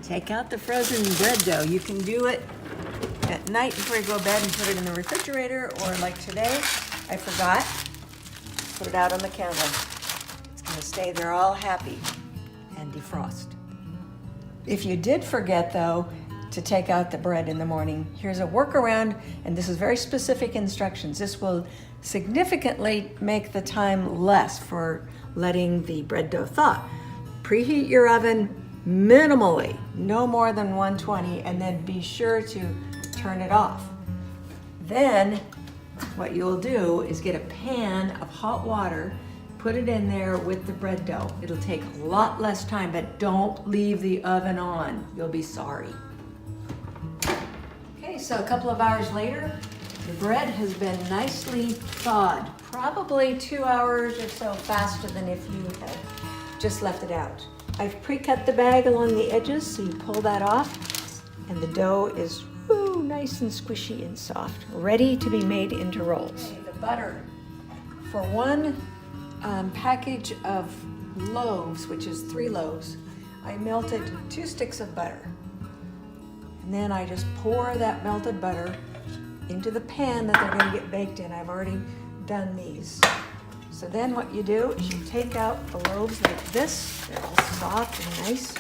Take out the frozen bread dough. You can do it at night before you go to bed and put it in the refrigerator, or like today, I forgot, put it out on the counter. It's gonna stay there all happy and defrost. If you did forget though, to take out the bread in the morning, here's a workaround, and this is very specific instructions. This will significantly make the time less for letting the bread dough thaw. Preheat your oven minimally, no more than 120, and then be sure to turn it off. Then what you'll do is get a pan of hot water, put it in there with the bread dough. It'll take a lot less time, but don't leave the oven on. You'll be sorry. Okay, so a couple of hours later, the bread has been nicely thawed, probably 2 hours or so faster than if you had just left it out. I've pre-cut the bag along the edges, so you pull that off, and the dough is nice and squishy and soft, ready to be made into rolls. Okay, the butter. For one package of loaves, which is 3 loaves, I melted 2 sticks of butter. And then I just pour that melted butter into the pan that they're going to get baked in. I've already done these. So then what you do is you take out the loaves like this. They're all soft and nice.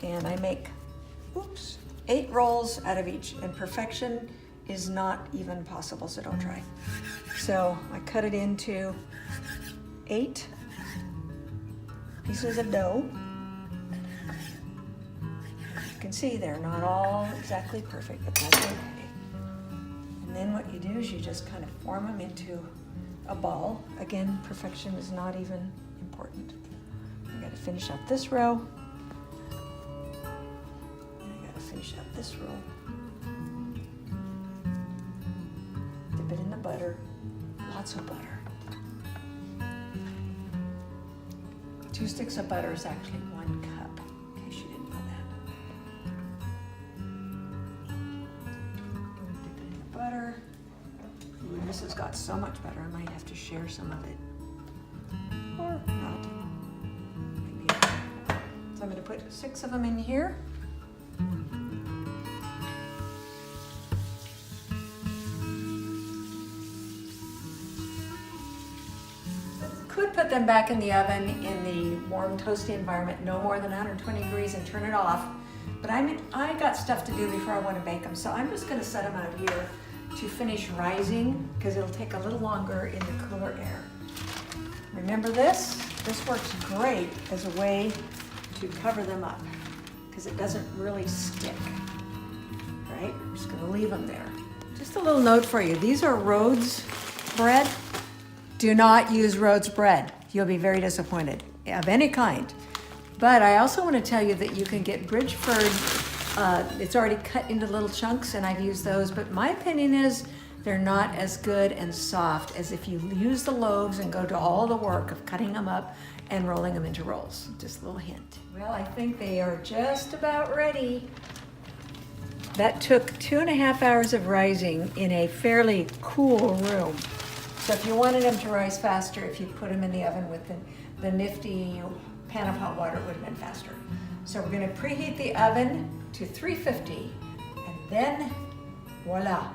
And I make, 8 rolls out of each. And perfection is not even possible, so don't try. So I cut it into 8 pieces of dough. You can see they're not all exactly perfect, but that's okay. And then what you do is you just kind of form them into a ball. Again, perfection is not even important. I gotta finish up this row. And I gotta finish up this row. Dip it in the butter, lots of butter. 2 sticks of butter is actually 1 cup, in case you didn't know that. Dip it in the butter. Ooh, this has got so much butter, I might have to share some of it. Or not. Maybe. So I'm going to put 6 of them in here. Could put them back in the oven in the warm, toasty environment, no more than 120 degrees, and turn it off. But I got stuff to do before I want to bake them, so I'm just going to set them out here to finish rising, because it'll take a little longer in the cooler air. Remember this? This works great as a way to cover them up, because it doesn't really stick, right? I'm just going to leave them there. Just a little note for you. These are Rhodes bread. Do not use Rhodes bread. You'll be very disappointed, of any kind. But I also want to tell you that you can get Bridgeford. It's already cut into little chunks, and I've used those, but my opinion is they're not as good and soft as if you use the loaves and go to all the work of cutting them up and rolling them into rolls. Just a little hint. Well, I think they are just about ready. That took 2.5 hours of rising in a fairly cool room. So if you wanted them to rise faster, if you put them in the oven with the nifty pan of hot water, it would have been faster. So we're going to preheat the oven to 350, and then voila.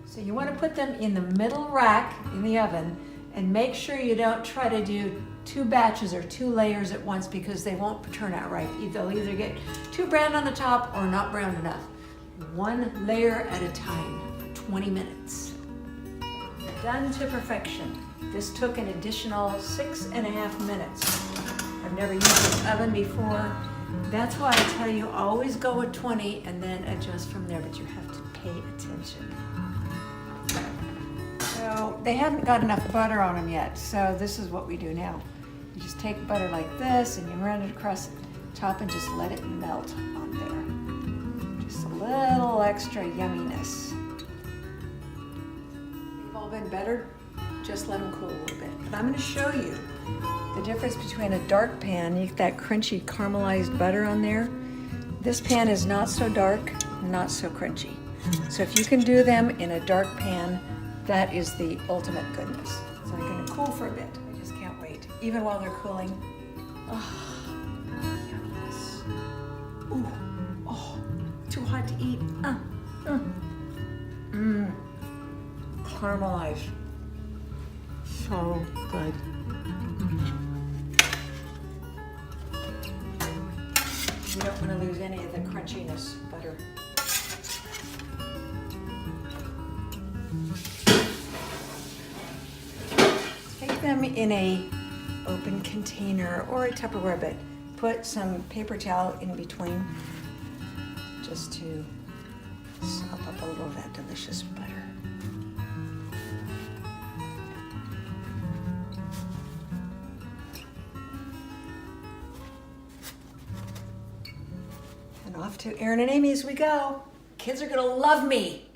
So you want to put them in the middle rack in the oven, and make sure you don't try to do 2 batches or 2 layers at once, because they won't turn out right. They'll either get too brown on the top or not brown enough. 1 layer at a time for 20 minutes. Done to perfection. This took an additional 6.5 minutes. I've never used this oven before. That's why I tell you, always go at 20 and then adjust from there, but you have to pay attention. So they haven't got enough butter on them yet, so this is what we do now. You just take butter like this and you run it across the top and just let it melt on there. Just a little extra yumminess. They've all been bettered. Just let them cool a little bit. But I'm going to show you the difference between a dark pan, you get that crunchy caramelized butter on there. This pan is not so dark, not so crunchy. So if you can do them in a dark pan, that is the ultimate goodness. So they're going to cool for a bit. I just can't wait. Even while they're cooling, caramelize. So good. You don't want to lose any of the crunchiness butter. Take them in a open container or a Tupperware, but put some paper towel in between just to sop up a little of that delicious butter. And off to Erin and Amy's we go. Kids are gonna love me.